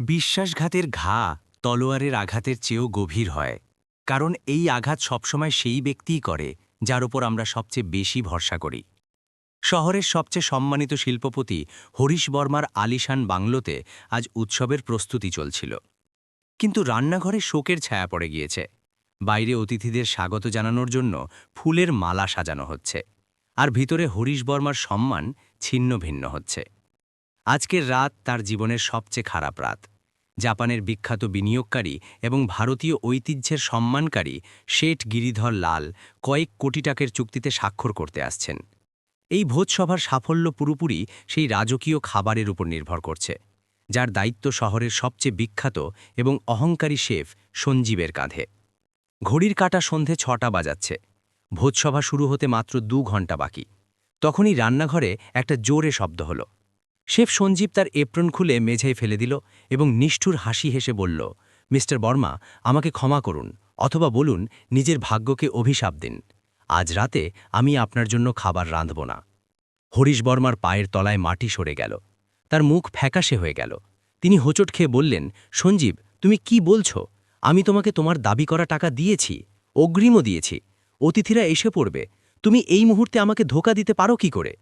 বিশ্বাসঘাতের ঘা তলোয়ারের আঘাতের চেয়েও গভীর হয়, কারণ এই আঘাত সবসময় সেই ব্যক্তিই করে যার উপর আমরা সবচেয়ে বেশি ভরসা করি। শহরের সবচেয়ে সম্মানিত শিল্পপতি হরিশ বর্মার আলিশান বাংলোতে আজ উৎসবের প্রস্তুতি চলছিল, কিন্তু রান্নাঘরে শোকের ছায়া পড়ে গিয়েছে। বাইরে অতিথিদের স্বাগত জানানোর জন্য ফুলের মালা সাজানো হচ্ছে, আর ভিতরে হরিশ বর্মার সম্মান ছিন্ন ভিন্ন হচ্ছে। আজকের রাত তার জীবনের সবচেয়ে খারাপ রাত। জাপানের বিখ্যাত বিনিয়োগকারী এবং ভারতীয় ঐতিহ্যের সম্মানকারী শেঠ গিরিধর লাল কয়েক কোটি টাকার চুক্তিতে স্বাক্ষর করতে আসছেন। এই ভোজসভার সাফল্য পুরোপুরি সেই রাজকীয় খাবারের উপর নির্ভর করছে, যার দায়িত্ব শহরের সবচেয়ে বিখ্যাত এবং অহংকারী শেফ সঞ্জীবের কাঁধে। ঘড়ির কাঁটা সন্ধে ৬টা বাজাচ্ছে। ভোজসভা শুরু হতে মাত্র ২ ঘন্টা বাকি। তখনই রান্নাঘরে একটা জোরে শব্দ হলো। শেফ সঞ্জীব তার এপ্রন খুলে মেঝেয় ফেলে দিল এবং নিষ্ঠুর হাসি হেসে বলল, মিস্টার বর্মা, আমাকে ক্ষমা করুন, অথবা বলুন নিজের ভাগ্যকে অভিশাপ দিন। আজ রাতে আমি আপনার জন্য খাবার রাঁধব না। হরিশ বর্মার পায়ের তলায় মাটি সরে গেল। তার মুখ ফ্যাকাশে হয়ে গেল। তিনি হোঁচট খেয়ে বললেন, সঞ্জীব, তুমি কি বলছো? আমি তোমাকে তোমার দাবি করা টাকা দিয়েছি, অগ্রিমও দিয়েছি। অতিথিরা এসে পড়বে। তুমি এই মুহূর্তে আমাকে ধোঁকা দিতে পারো কি করে?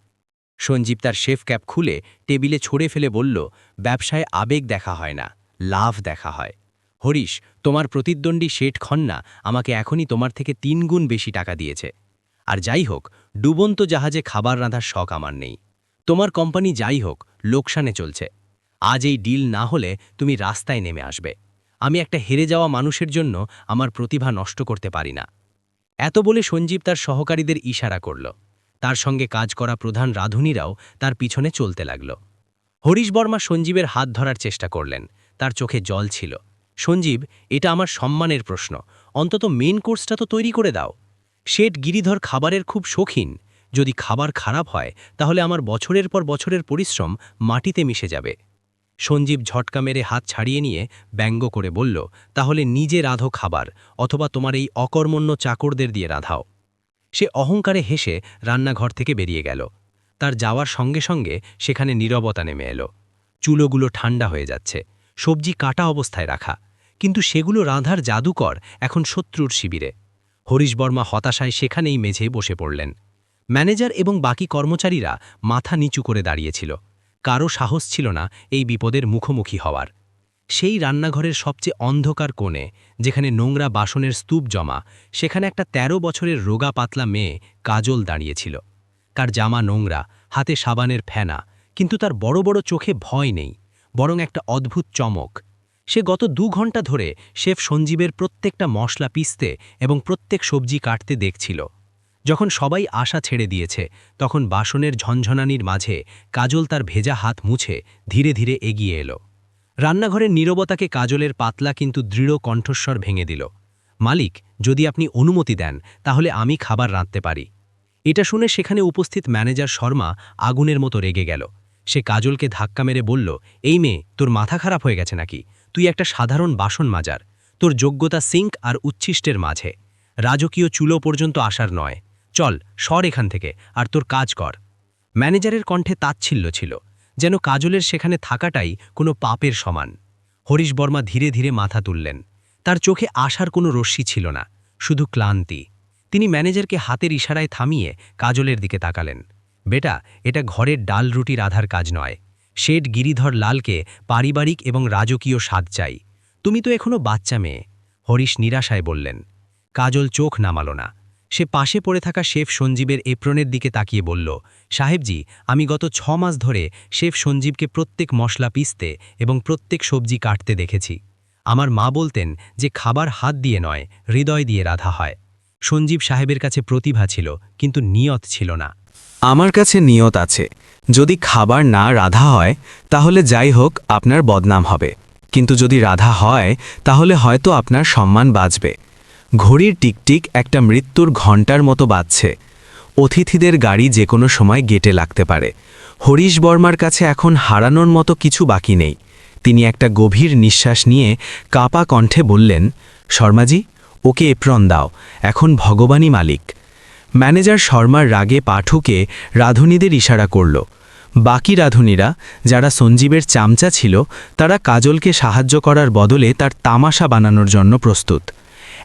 সঞ্জীব তার শেফ ক্যাপ খুলে টেবিলে ছড়ে ফেলে বলল, ব্যবসায় আবেগ দেখা হয় না, লাভ দেখা হয়। হরিশ, তোমার প্রতিদ্বন্দ্বী শেঠ খন্না আমাকে এখনই তোমার থেকে ৩ গুণ বেশি টাকা দিয়েছে। আর যাই হোক, ডুবন্ত জাহাজে খাবার রাঁধার শখ আমার নেই। তোমার কোম্পানি যাই হোক, লোকসানে চলছে। আজ এই ডিল না হলে তুমি রাস্তায় নেমে আসবে। আমি একটা হেরে যাওয়া মানুষের জন্য আমার প্রতিভা নষ্ট করতে পারি না। এত বলে সঞ্জীব তার সহকারীদের ইশারা করল। তার সঙ্গে কাজ করা প্রধান রাঁধুনিরাও তার পিছনে চলতে লাগল। হরিশ বর্মা সঞ্জীবের হাত ধরার চেষ্টা করলেন। তার চোখে জল ছিল। সঞ্জীব, এটা আমার সম্মানের প্রশ্ন, অন্তত মেন কোর্সটা তো তৈরি করে দাও। শেঠ গিরিধর খাবারের খুব শৌখিন। যদি খাবার খারাপ হয় তাহলে আমার বছরের পর বছরের পরিশ্রম মাটিতে মিশে যাবে। সঞ্জীব ঝটকা মেরে হাত ছাড়িয়ে নিয়ে ব্যঙ্গ করে বলল, তাহলে নিজে রাঁধো খাবার, অথবা তোমার এই অকর্মণ্য চাকরদের দিয়ে রাঁধাও। সে অহংকারে হেসে রান্নাঘর থেকে বেরিয়ে গেল। তার যাওয়ার সঙ্গে সঙ্গে সেখানে নীরবতা নেমে এলো। চুলোগুলো ঠান্ডা হয়ে যাচ্ছে, সবজি কাটা অবস্থায় রাখা, কিন্তু সেগুলো রাঁধার জাদুকর এখন শত্রুর শিবিরে। হরিশ বর্মা হতাশায় সেখানেই মেঝে বসে পড়লেন। ম্যানেজার এবং বাকি কর্মচারীরা মাথা নিচু করে দাঁড়িয়েছিল। কারও সাহস ছিল না এই বিপদের মুখোমুখি হওয়ার। সেই রান্নাঘরের সবচেয়ে অন্ধকার কোণে, যেখানে নোংরা বাসনের স্তূপ জমা, সেখানে একটা ১৩ বছরের রোগা পাতলা মেয়ে কাজল দাঁড়িয়েছিল। তার জামা নোংরা, হাতে সাবানের ফেনা, কিন্তু তার বড় বড় চোখে ভয় নেই, বরং একটা অদ্ভুত চমক। সে গত ২ ঘন্টা ধরে শেফ সঞ্জীবের প্রত্যেকটা মশলা পিষতে এবং প্রত্যেক সবজি কাটতে দেখছিল। যখন সবাই আশা ছেড়ে দিয়েছে, তখন বাসনের ঝনঝনানির মাঝে কাজল তার ভেজা হাত মুছে ধীরে ধীরে এগিয়ে এলো। রান্নাঘরের নীরবতাকে কাজলের পাতলা কিন্তু দৃঢ় কণ্ঠস্বর ভেঙে দিল। মালিক, যদি আপনি অনুমতি দেন তাহলে আমি খাবার রাঁধতে পারি। এটা শুনে সেখানে উপস্থিত ম্যানেজার শর্মা আগুনের মতো রেগে গেল। সে কাজলকে ধাক্কা মেরে বলল, এই মেয়ে, তোর মাথা খারাপ হয়ে গেছে নাকি? তুই একটা সাধারণ বাসন মাজার। তোর যোগ্যতা সিঙ্ক আর উচ্ছিষ্টের মাঝে, রাজকীয় চুলো পর্যন্ত আসার নয়। চল, সর এখান থেকে আর তোর কাজ কর। ম্যানেজারের কণ্ঠে তাচ্ছিল্য ছিল, যেন কাজলের সেখানে থাকাটাই কোনো পাপের সমান। হরিশ বর্মা ধীরে ধীরে মাথা তুললেন। তার চোখে আশার কোনো রশ্মি ছিল না, শুধু ক্লান্তি। তিনি ম্যানেজারকে হাতের ইশারায় থামিয়ে কাজলের দিকে তাকালেন। বেটা, এটা ঘরের ডাল রুটি রাঁধার কাজ নয়। শেঠ গিরিধর লালকে পারিবারিক এবং রাজকীয় স্বাদ চাই। তুমি তো এখনো বাচ্চা মেয়ে। হরিশ নিরাশায় বললেন। কাজল চোখ নামাল না। সে পাশে পড়ে থাকা শেফ সঞ্জীবের এপ্রনের দিকে তাকিয়ে বলল, সাহেবজি, আমি গত ৬ মাস ধরে শেফ সঞ্জীবকে প্রত্যেক মশলা পিষতে এবং প্রত্যেক সবজি কাটতে দেখেছি। আমার মা বলতেন যে খাবার হাত দিয়ে নয়, হৃদয় দিয়ে রাঁধা হয়। সঞ্জীব সাহেবের কাছে প্রতিভা ছিল, কিন্তু নিয়ত ছিল না। আমার কাছে নিয়ত আছে। যদি খাবার না রাঁধা হয় তাহলে যাই হোক আপনার বদনাম হবে, কিন্তু যদি রাঁধা হয় তাহলে হয়তো আপনার সম্মান বাঁচবে। ঘড়ির টিকটিক একটা মৃত্যুর ঘণ্টার মতো বাজছে। অতিথিদের গাড়ি যে কোনো সময় গেটে লাগতে পারে। হরিশ বর্মার কাছে এখন হারানোর মতো কিছু বাকি নেই। তিনি একটা গভীর নিঃশ্বাস নিয়ে কাপা কণ্ঠে বললেন, শর্মাজি, ওকে এপ্রন দাও, এখন ভগবানই মালিক। ম্যানেজার শর্মার রাগে পা ঠুকে রাঁধুনিদের ইশারা করল। বাকি রাঁধুনিরা, যারা সঞ্জীবের চামচা ছিল, তারা কাজলকে সাহায্য করার বদলে তার তামাশা বানানোর জন্য প্রস্তুত।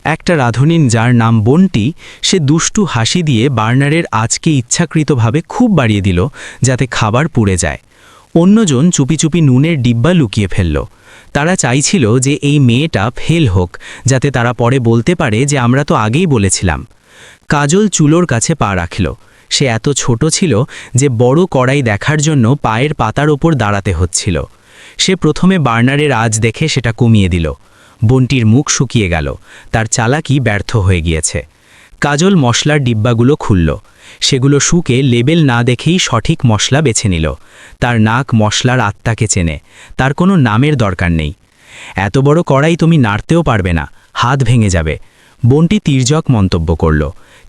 একটা রাঁধুনিন, যার নাম বন্টি, সে দুষ্টু হাসি দিয়ে বার্নারের আজকে ইচ্ছাকৃতভাবে খুব বাড়িয়ে দিল যাতে খাবার পুড়ে যায়। অন্যজন চুপি চুপি নুনের ডিব্বা লুকিয়ে ফেলল। তারা চাইছিল যে এই মেয়েটা ফেল হোক, যাতে তারা পরে বলতে পারে যে আমরা তো আগেই বলেছিলাম। কাজল চুলোর কাছে পা রাখল। সে এত ছোট ছিল যে বড় কড়াই দেখার জন্য পায়ের পাতার ওপর দাঁড়াতে হচ্ছিল। সে প্রথমে বার্নারের আজ দেখে সেটা কমিয়ে দিল। বন্টির মুখ শুকিয়ে গেল, তার চালাকি ব্যর্থ হয়ে গিয়েছে। কাজল মশলার ডিব্বাগুলো খুলল। সেগুলো শুকে লেবেল না দেখেই সঠিক মশলা বেছে নিল। তার নাক মশলার আত্মাকে চেনে, তার কোনো নামের দরকার নেই। এত বড় কড়াই তুমি নাড়তেও পারবে না, হাত ভেঙে যাবে, বন্টি তির্যক মন্তব্য করল।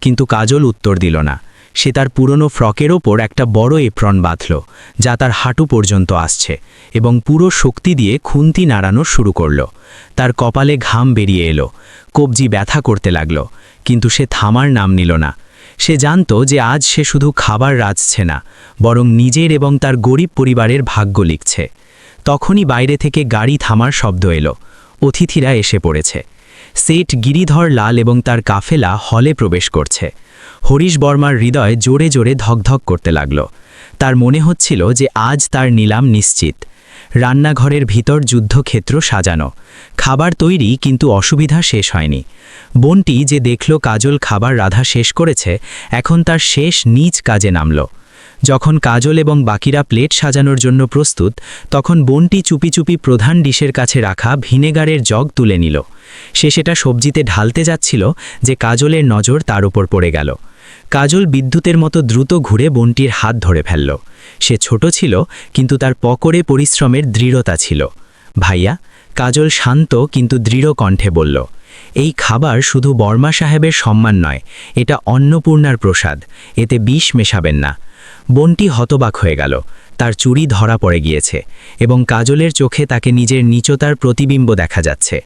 কিন্তু কাজল উত্তর দিল না। সে তার পুরনো ফ্রকের ওপর একটা বড় এপ্রন বাঁধল, যা তার হাঁটু পর্যন্ত আসছে, এবং পুরো শক্তি দিয়ে খুন্তি নাড়ানো শুরু করল। তার কপালে ঘাম বেরিয়ে এলো, কবজি ব্যথা করতে লাগল, কিন্তু সে থামার নাম নিল না। সে জানত যে আজ সে শুধু খাবার রাঁধছে না, বরং নিজের এবং তার গরিব পরিবারের ভাগ্য লিখছে। তখনই বাইরে থেকে গাড়ি থামার শব্দ এলো। অতিথিরা এসে পড়েছে। সেট গিরিধর লাল এবং তার কাফেলা হলে প্রবেশ করছে। হরিশ বর্মার হৃদয় জোরে জোরে ধকধক করতে লাগল। তার মনে হচ্ছিল যে আজ তার নিলাম নিশ্চিত। রান্নাঘরের ভিতর যুদ্ধক্ষেত্র সাজানো, খাবার তৈরি, কিন্তু অসুবিধা শেষ হয়নি। বন্টি যে দেখল কাজল খাবার রাধা শেষ করেছে, এখন তার শেষ নিজ কাজে নামল। যখন কাজল এবং বাকিরা প্লেট সাজানোর জন্য প্রস্তুত, তখন বন্টি চুপি চুপি প্রধান ডিশের কাছে রাখা ভিনেগারের জগ তুলে নিল। সে সেটা সবজিতে ঢালতে যাচ্ছিল যে কাজলের নজর তার উপর পড়ে গেল। কাজল বিদ্যুতের মতো দ্রুত ঘুরে বন্টির হাত ধরে ফেলল। সে ছোট ছিল, কিন্তু তার পকড়ে পরিশ্রমের দৃঢ়তা ছিল। ভাইয়া, কাজল শান্ত কিন্তু দৃঢ় কণ্ঠে বলল, এই খাবার শুধু বর্মা সাহেবের সম্মান নয়, এটা অন্নপূর্ণার প্রসাদ, এতে বিষ মেশাবেন না। বন্টি হতবাক হয়ে গেল। তার চুড়ি ধরা পড়ে গিয়েছে এবং কাজলের চোখে তাকে নিজের নীচতার প্রতিবিম্ব দেখা যাচ্ছে।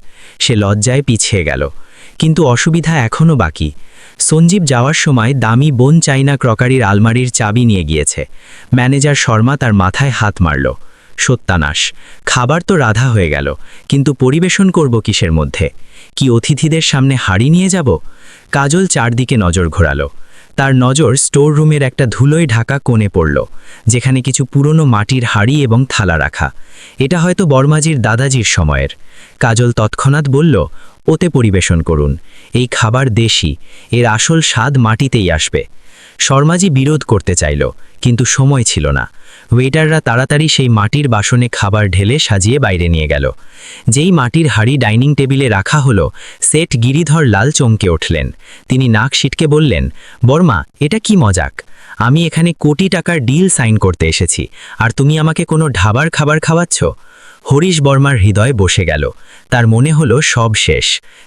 সে লজ্জায় পিছিয়ে গেল। কিন্তু অসুবিধা এখনও বাকি। সঞ্জীব যাওয়ার সময় দামি বোন চাইনা ক্রকারির আলমারির চাবি নিয়ে গিয়েছে। ম্যানেজার শর্মা তার মাথায় হাত মারল। সত্যানাশ, খাবার তো রাধা হয়ে গেল, কিন্তু পরিবেশন করব কিসের মধ্যে? কি অতিথিদের সামনে হাড়ি নিয়ে যাব? কাজল চারদিকে নজর ঘোরালো। তার নজর স্টোর রুমের একটা ধুলোয় ঢাকা কোণে পড়ল, যেখানে কিছু পুরনো মাটির হাড়ি এবং থালা রাখা। এটা হয়তো বর্মাজির দাদাজির সময়ের। কাজল তৎক্ষণাৎ বলল, ওতে পরিবেশন করুন। এই খাবার দেশি, এর আসল স্বাদ মাটিতেই আসবে। শর্মাজি বিরোধ করতে চাইল, কিন্তু সময় ছিল না। ওয়েটাররা তাড়াতাড়ি সেই মাটির বাসনে খাবার ঢেলে সাজিয়ে বাইরে নিয়ে গেল। যেই মাটির হাড়ি ডাইনিং টেবিলে রাখা হলো, সেট গিরিধর লাল চমকে উঠলেন। তিনি নাক সিটকে বললেন, বর্মা, এটা কি মজাক? আমি এখানে কোটি টাকার ডিল সাইন করতে এসেছি, আর তুমি আমাকে কোনো ঢাবার খাবার খাওয়াচ্ছ? হরিশ বর্মার হৃদয় বসে গেল। তার মনে হলো সব শেষ।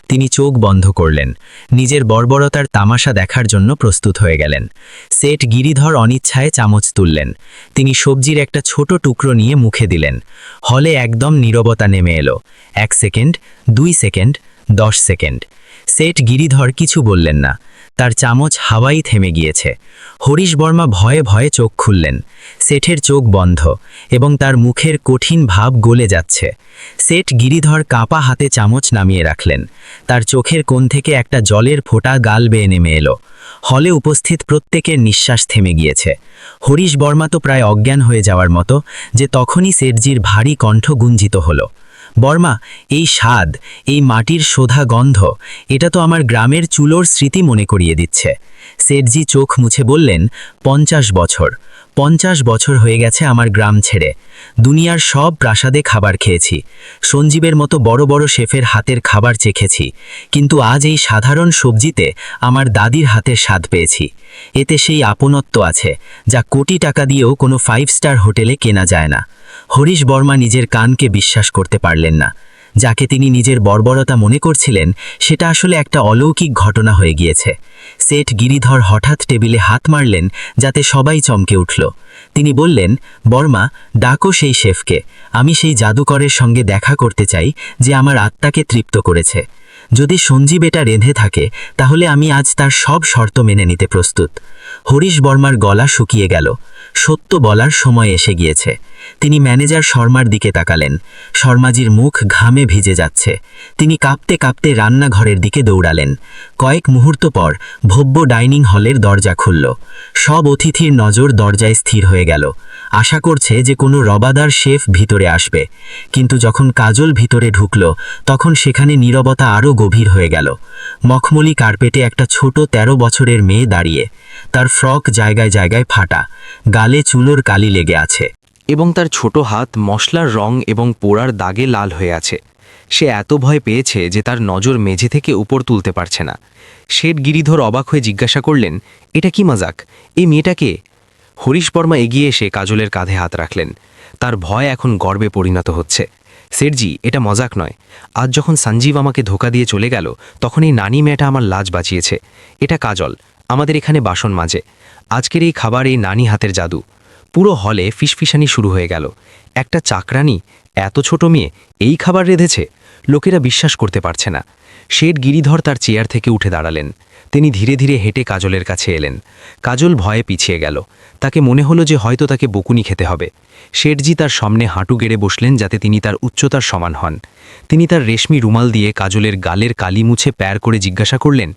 তিনি চোখ বন্ধ করলেন, নিজের বর্বরতার তামাশা দেখার জন্য প্রস্তুত হয়ে গেলেন। সেট গিরিধর অনিচ্ছায় চামচ তুললেন। তিনি সবজির একটা ছোট টুকরো নিয়ে মুখে দিলেন। হলে একদম নীরবতা নেমে এলো। 1 second, 2 second, 10 second. Set Giridhar কিছু বললেন না। তার চামচ হাওয়াই থেমে গিয়েছে। হরিশ বর্মা ভয়ে ভয়ে চোখ খুললেন। সেঠের চোখ বন্ধ এবং তার মুখের কঠিন ভাব গলে যাচ্ছে। সেট গিরিধর কাঁপা হাতে চামচ নামিয়ে রাখলেন। তার চোখের কোণ থেকে একটা জলের ফোঁটা গাল বেয়ে নেমে এলো। হলে উপস্থিত প্রত্যেকের নিঃশ্বাস থেমে গিয়েছে। হরিশ বর্মা তো প্রায় অজ্ঞান হয়ে যাওয়ার মতো, যে তখনই সেটজির ভারী কণ্ঠ গুঞ্জিত হলো। বর্মা, এই স্বাদ, এই মাটির শোধা গন্ধ, এটা তো আমার গ্রামের চুলোর স্মৃতি মনে করিয়ে দিচ্ছে। সেটজি চোখ মুছে বললেন, 50 বছর, 50 বছর হয়ে গেছে আমার গ্রাম ছেড়ে। দুনিয়ার সব প্রাসাদে খাবার খেয়েছি, সঞ্জীবের মতো বড় বড় শেফের হাতের খাবার চেখেছি, কিন্তু আজ এই সাধারণ সবজিতে আমার দাদির হাতের স্বাদ পেয়েছি। এতে সেই আপনত্ব আছে, যা কোটি টাকা দিয়েও কোনো 5 স্টার হোটেলে কেনা যায় না। হরিশ বর্মা নিজের কানকে বিশ্বাস করতে পারলেন না। যাকে তিনি নিজের বর্বরতা মনে করছিলেন, সেটা আসলে একটা অলৌকিক ঘটনা হয়ে গিয়েছে। সেট গিরিধর হঠাৎ টেবিলে হাত মারলেন, যাতে সবাই চমকে উঠল। তিনি বললেন, বর্মা, ডাকো সেই শেফকে। আমি সেই জাদুকরের সঙ্গে দেখা করতে চাই, যে আমার আত্মাকে তৃপ্ত করেছে। যদি সঞ্জীব এটা রেঁধে থাকে তাহলে আমি আজ তার সব শর্ত মেনে নিতে প্রস্তুত। হরিশ বর্মার গলা শুকিয়ে গেল। সত্য বলার সময় এসে গিয়েছে। তিনি ম্যানেজার শর্মার দিকে তাকালেন। শর্মাজির মুখ ঘামে ভিজে যাচ্ছে। তিনি কাঁপতে কাঁপতে রান্নাঘরের দিকে দৌড়ালেন। কয়েক মুহূর্ত পর ভব্য ডাইনিং হলের দরজা খুলল। সব অতিথির নজর দরজায় স্থির হয়ে গেল। আশা করছে যে কোনো রবাদার শেফ ভিতরে আসবে, কিন্তু যখন কাজল ভিতরে ঢুকল তখন সেখানে নীরবতা আরও গভীর হয়ে গেল। মখমলি কার্পেটে একটা ছোট 13 বছরের মেয়ে দাঁড়িয়ে। তার ফ্রক জায়গায় জায়গায় ফাটা, গালে চুলোর কালি লেগে আছে। এবং তার ছোট হাত মশলার রং এবং পোড়ার দাগে লাল হয়ে আছে। সে এত ভয় পেয়েছে যে তার নজর মেঝে থেকে উপর তুলতে পারছে না। শেঠ গিরিধর অবাক হয়ে জিজ্ঞাসা করলেন, এটা কি মজাক? এই মেয়েটাকে? হরিশ বর্মা এগিয়ে এসে কাজলের কাঁধে হাত রাখলেন। তার ভয় এখন গর্বে পরিণত হচ্ছে। শেঠজি, এটা মজাক নয়। আজ যখন সঞ্জীব আমাকে ধোকা দিয়ে চলে গেল তখন এই নানি মেয়েটা আমার লাজ বাঁচিয়েছে। এটা কাজল, আমাদের এখানে বাসন মাজে। আজকের এই খাবার এই নানি হাতের জাদু। পুরো হলে ফিসফিসানি শুরু হয়ে গেল। একটা চাকরানি, এত ছোট মেয়ে, এই খাবার রেঁধেছে? লোকেরা বিশ্বাস করতে পারছে না। শেঠ গিরিধর তার চেয়ার থেকে উঠে দাঁড়ালেন। তিনি ধীরে ধীরে হেঁটে কাজলের কাছে এলেন। কাজল ভয়ে পিছিয়ে গেল। তাকে মনে হলো যে হয়তো তাকে বকুনি খেতে হবে। শেঠজি তার সামনে হাঁটু গেড়ে বসলেন যাতে তিনি তার উচ্চতার সমান হন। তিনি তার রেশমি রুমাল দিয়ে কাজলের গালের কালি মুছে প্যার করে জিজ্ঞাসা করলেন,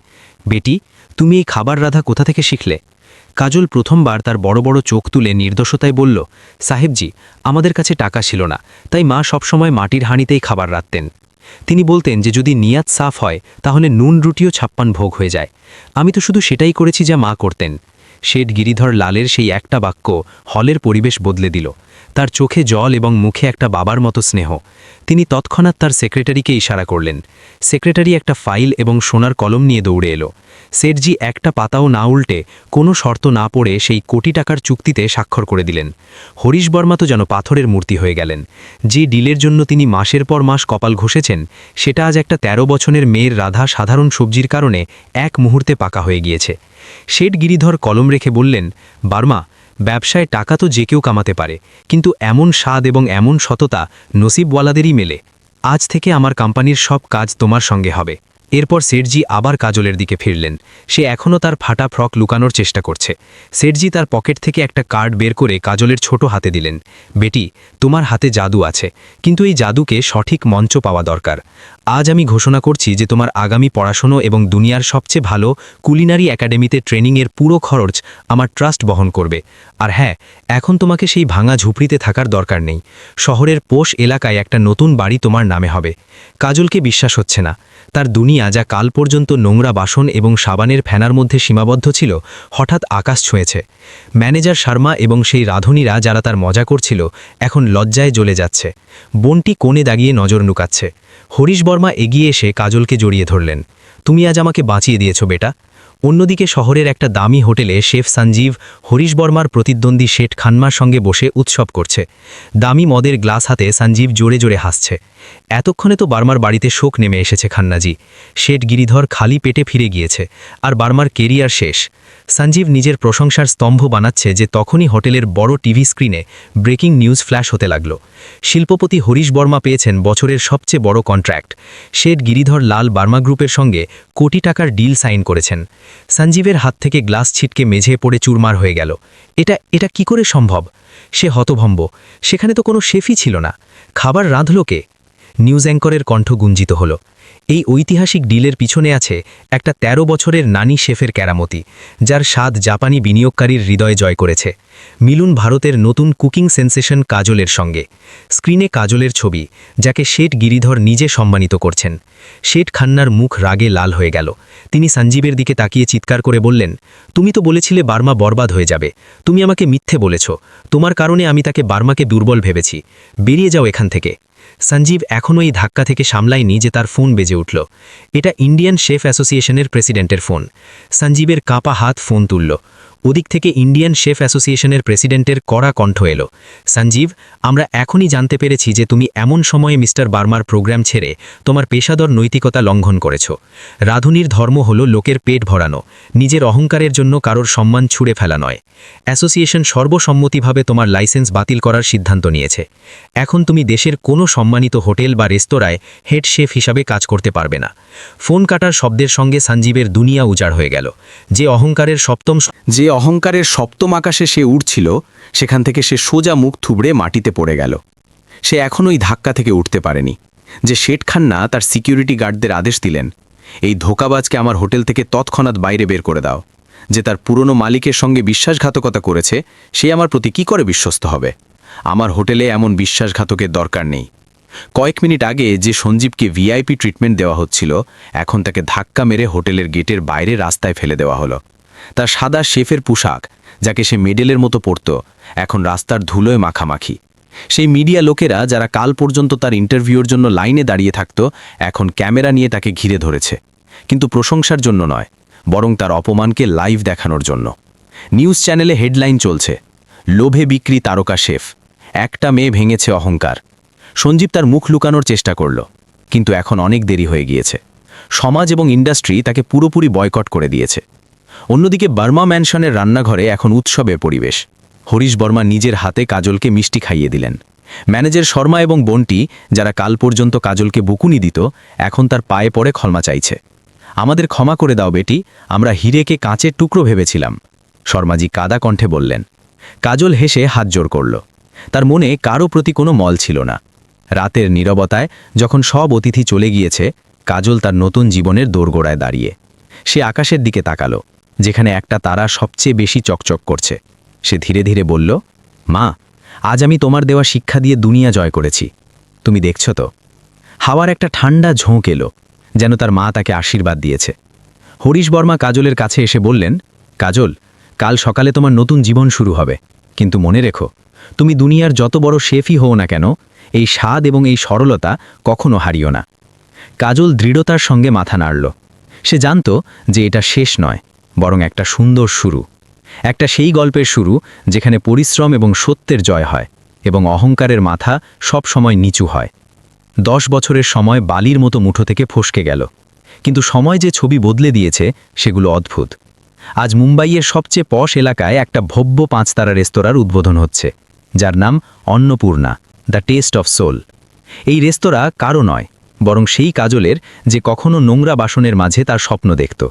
বেটি, তুমি এই খাবার রাধা কোথা থেকে শিখলে? কাজল প্রথমবার তার বড় বড় চোখ তুলে নির্দোষতায় বলল, সাহেবজি, আমাদের কাছে টাকা ছিল না, তাই মা সবসময় মাটির হাঁড়িতেই খাবার রাঁধতেন। তিনি বলতেন যে যদি নিয়াত সাফ হয় তাহলে নুন রুটিও 56 ভোগ হয়ে যায়। আমি তো শুধু সেটাই করেছি যা মা করতেন। শেঠ গিরিধর লালের সেই একটা বাক্য হলের পরিবেশ বদলে দিল। তার চোখে জল এবং মুখে একটা বাবার মতো স্নেহ। তিনি তৎক্ষণাৎ তার সেক্রেটারিকে ইশারা করলেন। সেক্রেটারি একটা ফাইল এবং সোনার কলম নিয়ে দৌড়ে এলো। শেঠজি একটা পাতাও না উল্টে, কোনো শর্ত না পড়ে সেই কোটি টাকার চুক্তিতে স্বাক্ষর করে দিলেন। হরিশ বর্মা তো যেন পাথরের মূর্তি হয়ে গেলেন। যে ডিলের জন্য তিনি মাসের পর মাস কপাল ঘষেছেন, সেটা আজ একটা 13 বছরের মেয়ের রাধা সাধারণ সবজির কারণে এক মুহূর্তে পাকা হয়ে গিয়েছে। শেঠ গিরিধর কলম রেখে বললেন, বার্মা, ব্যবসায় টাকা তো যে কেউ কামাতে পারে, কিন্তু এমন স্বাদ এবং এমন সততা নসিবওয়ালাদেরই মেলে। আজ থেকে আমার কোম্পানির সব কাজ তোমার সঙ্গে হবে। এরপর শেঠজি আবার কাজলের দিকে ফিরলেন। সে এখনও তার ফাটা ফ্রক লুকানোর চেষ্টা করছে। শেঠজি তার পকেট থেকে একটা কার্ড বের করে কাজলের ছোট হাতে দিলেন। বেটি, তোমার হাতে জাদু আছে, কিন্তু এই জাদুকে সঠিক মঞ্চ পাওয়া দরকার। আজ আমি ঘোষণা করছি যে তোমার আগামী পড়াশোনা এবং দুনিয়ার সবচেয়ে ভালো কুলিনারি একাডেমিতে ট্রেনিংয়ের পুরো খরচ আমার ট্রাস্ট বহন করবে। আর হ্যাঁ, এখন তোমাকে সেই ভাঙা ঝুপড়িতে থাকার দরকার নেই। শহরের পোষ এলাকায় একটা নতুন বাড়ি তোমার নামে হবে। কাজলকে বিশ্বাস হচ্ছে না। তার দুনিয়া, যা কাল পর্যন্ত নোংরা বাসন এবং সাবানের ফেনার মধ্যে সীমাবদ্ধ ছিল, হঠাৎ আকাশ ছুঁয়েছে। ম্যানেজার শর্মা এবং সেই রাঁধুনিরা যারা তার মজা করছিল, এখন লজ্জায় জ্বলে যাচ্ছে। বোনটি কোণে দাগিয়ে নজর নুকাচ্ছে। হরিশ বর্মা এগিয়ে এসে কাজলকে জড়িয়ে ধরলেন। তুমি আজ আমাকে বাঁচিয়ে দিয়েছ বেটা। অন্যদিকে শহরের একটা দামি হোটেলে শেফ সঞ্জীব হরিশ বর্মার প্রতিদ্বন্দ্বী শেঠ খানমার সঙ্গে বসে উৎসব করছে। দামি মদের গ্লাস হাতে সঞ্জীব জোরে জোরে হাসছে। এতক্ষণে তো বার্মার বাড়িতে শোক নেমে এসেছে খান্নাজি। শেঠ গিরিধর খালি পেটে ফিরে গিয়েছে, আর বার্মার কেরিয়ার শেষ। সঞ্জীব নিজের প্রশংসার স্তম্ভ বানাচ্ছে যে তখনই হোটেলের বড় টিভি স্ক্রিনে ব্রেকিং নিউজ ফ্ল্যাশ হতে লাগল। শিল্পপতি হরিশ বর্মা পেয়েছেন বছরের সবচেয়ে বড় কন্ট্রাক্ট। শেঠ গিরিধর লাল বার্মা গ্রুপের সঙ্গে কোটি টাকার ডিল সাইন করেছেন। সঞ্জীবের হাত থেকে গ্লাস ছিটকে মেঝে পড়ে চুরমার হয়ে গেল। এটা কি করে সম্ভব? সে হতভম্ব। সেখানে তো কোনো শেফই ছিল না। খাবার রাঁধল কে? নিউজ অ্যাঙ্করের কণ্ঠ গুঞ্জিত হল। এই ঐতিহাসিক ডিলের পিছনে আছে একটা 13 বছরের নানি শেফের কেরামতি, যার স্বাদ জাপানি বিনিয়োগকারীর হৃদয় জয় করেছে। মিলুন ভারতের নতুন কুকিং সেন্সেশন কাজলের সঙ্গে। স্ক্রিনে কাজলের ছবি, যাকে শেঠ গিরিধর নিজে সম্মানিত করছেন। শেঠ খান্নার মুখ রাগে লাল হয়ে গেল। তিনি সঞ্জীবের দিকে তাকিয়ে চিৎকার করে বললেন, তুমি তো বলেছিলে বার্মা বরবাদ হয়ে যাবে। তুমি আমাকে মিথ্যে বলেছ। তোমার কারণে আমি তাকে বার্মাকে দুর্বল ভেবেছি। বেরিয়ে যাও এখান থেকে। সঞ্জীব এখনও এই ধাক্কা থেকে সামলায়নি যে তার ফোন বেজে উঠল। এটা ইন্ডিয়ান শেফ অ্যাসোসিয়েশনের প্রেসিডেন্টের ফোন। সঞ্জীবের কাঁপা হাত ফোন তুলল। ওদিক থেকে ইন্ডিয়ান শেফ অ্যাসোসিয়েশনের প্রেসিডেন্টের কড়া কণ্ঠ এলো, সঞ্জীব, আমরা এখনই জানতে পেরেছি যে তুমি এমন সময়ে মিস্টার বার্মার প্রোগ্রাম ছেড়ে তোমার পেশাদর নৈতিকতা লঙ্ঘন করেছ। রাঁধুনির ধর্ম হলো লোকের পেট ভরানো, নিজের অহংকারের জন্য কারোর সম্মান ছুঁড়ে ফেলা নয়। অ্যাসোসিয়েশন সর্বসম্মতিভাবে তোমার লাইসেন্স বাতিল করার সিদ্ধান্ত নিয়েছে। এখন তুমি দেশের কোনো সম্মানিত হোটেল বা রেস্তোরাঁয় হেড শেফ হিসাবে কাজ করতে পারবে না। ফোন কাটার শব্দের সঙ্গে সঞ্জীবের দুনিয়া উজাড় হয়ে গেল। যে অহংকারের সপ্তম আকাশে সে উড়ছিল, সেখান থেকে সে সোজা মুখ থুবড়ে মাটিতে পড়ে গেল। সে এখন ওই ধাক্কা থেকে উঠতে পারেনি। যে শেঠ খান্না তার সিকিউরিটি গার্ডদের আদেশ দিলেন, এই ধোঁকাবাজকে আমার হোটেল থেকে তৎক্ষণাৎ বাইরে বের করে দাও। যে তার পুরনো মালিকের সঙ্গে বিশ্বাসঘাতকতা করেছে, সে আমার প্রতি কি করে বিশ্বস্ত হবে? আমার হোটেলে এমন বিশ্বাসঘাতকের দরকার নেই। কয়েক মিনিট আগে যে সঞ্জীবকে ভিআইপি ট্রিটমেন্ট দেওয়া হচ্ছিল, এখন তাকে ধাক্কা মেরে হোটেলের গেটের বাইরে রাস্তায় ফেলে দেওয়া হলো। তার সাদা শেফের পোশাক, যাকে সে মেডেলের মতো পরত, এখন রাস্তার ধুলোয় মাখামাখি। সেই মিডিয়া লোকেরা যারা কাল পর্যন্ত তার ইন্টারভিউর জন্য লাইনে দাঁড়িয়ে থাকত, এখন ক্যামেরা নিয়ে তাকে ঘিরে ধরেছে, কিন্তু প্রশংসার জন্য নয়, বরং তার অপমানকে লাইভ দেখানোর জন্য। নিউজ চ্যানেলে হেডলাইন চলছে, লোভে বিক্রি তারকা শেফ, একটা মেয়ে ভেঙেছে অহংকার। সঞ্জীব তার মুখ লুকানোর চেষ্টা করল, কিন্তু এখন অনেক দেরি হয়ে গিয়েছে। সমাজ এবং ইন্ডাস্ট্রি তাকে পুরোপুরি বয়কট করে দিয়েছে। অন্যদিকে বার্মা ম্যানশনের রান্নাঘরে এখন উৎসবের পরিবেশ। হরিশ বর্মা নিজের হাতে কাজলকে মিষ্টি খাইয়ে দিলেন। ম্যানেজার শর্মা এবং বন্টি, যারা কাল পর্যন্ত কাজলকে বকুনি দিত, এখন তার পায়ে পড়ে ক্ষমা চাইছে। আমাদের ক্ষমা করে দাও বেটি, আমরা হিরেকে কাঁচের টুকরো ভেবেছিলাম, শর্মাজি কাদা কণ্ঠে বললেন। কাজল হেসে হাত জোর করল। তার মনে কারও প্রতি কোনো মল ছিল না। রাতের নীরবতায় যখন সব অতিথি চলে গিয়েছে, কাজল তার নতুন জীবনের দোরগোড়ায় দাঁড়িয়ে। সে আকাশের দিকে তাকালো, যেখানে একটা তারা সবচেয়ে বেশি চকচক করছে। সে ধীরে ধীরে বলল, মা, আজ আমি তোমার দেওয়া শিক্ষা দিয়ে দুনিয়া জয় করেছি। তুমি দেখছ তো? হাওয়ার একটা ঠান্ডা ঝোঁক এলো, যেন তার মা তাকে আশীর্বাদ দিয়েছে। হরিশ বর্মা কাজলের কাছে এসে বললেন, কাজল, কাল সকালে তোমার নতুন জীবন শুরু হবে, কিন্তু মনে রেখো, তুমি দুনিয়ার যত বড় শেফই হও না কেন, এই স্বাদ এবং এই সরলতা কখনো হারিও না। কাজল দৃঢ়তার সঙ্গে মাথা নাড়ল। সে জানত যে এটা শেষ নয়, বরং একটা সুন্দর শুরু। একটা সেই গল্পের শুরু যেখানে পরিশ্রম এবং সত্যের জয় হয় এবং অহংকারের মাথা সব সময় নিচু হয়। 10 বছরের সময় বালির মতো মুঠো থেকে ফসকে গেল, কিন্তু সময় যে ছবি বদলে দিয়েছে সেগুলো অদ্ভুত। আজ মুম্বাইয়ের সবচেয়ে পশ এলাকায় একটা ভব্য 5 তারা রেস্তোরাঁর উদ্বোধন হচ্ছে, যার নাম Annapurna, the taste of soul. এই রেস্তোরাঁ কারও নয়, বরং সেই কাজলের যে কখনো নোংরা বাসনের মাঝে তার স্বপ্ন দেখত।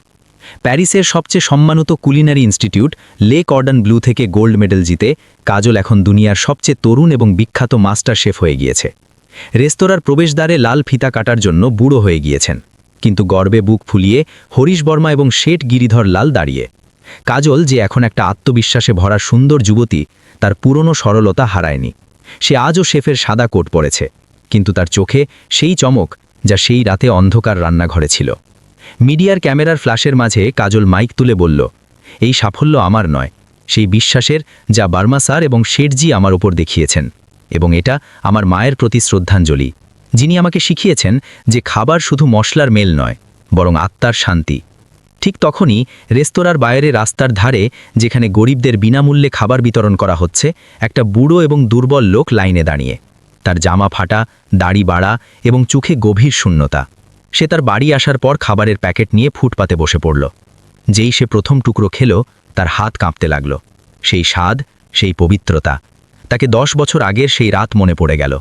প্যারিসের সবচেয়ে সম্মানিত কুলিনারি ইনস্টিটিউট লে কর্ডন ব্লু থেকে গোল্ড মেডেল জিতে কাজল এখন দুনিয়ার সবচেয়ে তরুণ এবং বিখ্যাত মাস্টার শেফ হয়ে গিয়েছে। রেস্তোরাঁর প্রবেশদ্বারে লাল ফিতা কাটার জন্য বুড়ো হয়ে গিয়েছেন, কিন্তু গর্বে বুক ফুলিয়ে হরিশ বর্মা এবং শেঠ গিরিধর লাল দাঁড়িয়ে। কাজল, যে এখন একটা আত্মবিশ্বাসে ভরা সুন্দর যুবতী, তার পুরনো সরলতা হারায়নি। সে আজও শেফের সাদা কোট পরেছে, কিন্তু তার চোখে সেই চমক যা সেই রাতে অন্ধকার রান্নাঘরে ছিল। মিডিয়ার ক্যামেরার ফ্ল্যাশের মাঝে কাজল মাইক তুলে বলল, এই সাফল্য আমার নয়, সেই বিশ্বাসের যা বার্মা স্যার এবং শেঠজি আমার ওপর দেখিয়েছেন, এবং এটা আমার মায়ের প্রতি শ্রদ্ধাঞ্জলি, যিনি আমাকে শিখিয়েছেন যে খাবার শুধু মশলার মেল নয়, বরং আত্মার শান্তি। ঠিক তখনই রেস্তোরাঁর বাইরে রাস্তার ধারে, যেখানে গরিবদের বিনামূল্যে খাবার বিতরণ করা হচ্ছে, একটা বুড়ো এবং দুর্বল লোক লাইনে দাঁড়িয়ে। তার জামা ফাটা, দাড়ি বাড়া এবং চোখে গভীর শূন্যতা। সে তার বাড়ি আসার পর খাবারের প্যাকেট নিয়ে ফুটপাতে বসে পড়ল। যেই সে প্রথম টুকরো খেল, তার হাত কাঁপতে লাগল। সেই স্বাদ, সেই পবিত্রতা, তাকে 10 বছর আগের সেই রাত মনে পড়ে গেল।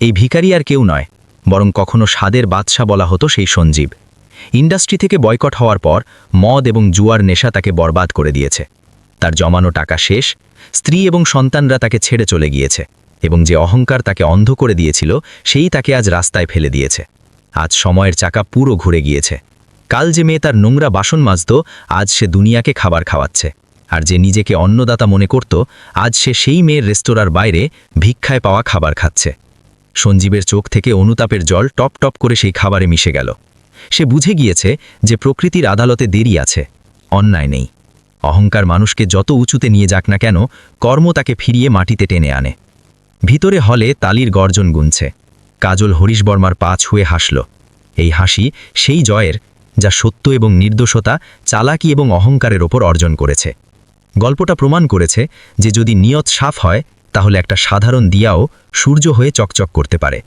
এই ভিখারি আর কেউ নয়, বরং কখনো স্বাদের বাদশা বলা হতো সেই সঞ্জীব। ইন্ডাস্ট্রি থেকে বয়কট হওয়ার পর মদ এবং জুয়ার নেশা তাকে বরবাদ করে দিয়েছে। তার জমানো টাকা শেষ, স্ত্রী এবং সন্তানরা তাকে ছেড়ে চলে গিয়েছে, এবং যে অহংকার তাকে অন্ধ করে দিয়েছিল, সেই তাকে আজ রাস্তায় ফেলে দিয়েছে। আজ সময়ের চাকা পুরো ঘুরে গিয়েছে। কাল যে মেয়ে তার নোংরা বাসন মাজত, আজ সে দুনিয়াকে খাবার খাওয়াচ্ছে। আর যে নিজেকে অন্নদাতা মনে করত, আজ সে সেই মেয়ের রেস্তোরাঁর বাইরে ভিক্ষায় পাওয়া খাবার খাচ্ছে। সঞ্জীবের চোখ থেকে অনুতাপের জল টপ টপ করে সেই খাবারে মিশে গেল। সে বুঝে গিয়েছে যে প্রকৃতির আদালতে দেরি আছে, অন্যায় নেই। অহংকার মানুষকে যত উঁচুতে নিয়ে যাক না কেন, কর্ম তাকে ফিরিয়ে মাটিতে টেনে আনে। ভিতরে হলে তালির গর্জন গুনছে। কাজল হরিশ বর্মার পা ছুঁয়ে হাসল। এই হাসি সেই জয়ের, যা সত্য এবং নির্দোষতা, চালাকি এবং অহংকারের ওপর অর্জন করেছে। গল্পটা প্রমাণ করেছে যে যদি নিয়ত সাফ হয় তাহলে একটা সাধারণ দিয়াও সূর্য হয়ে চকচক করতে পারে।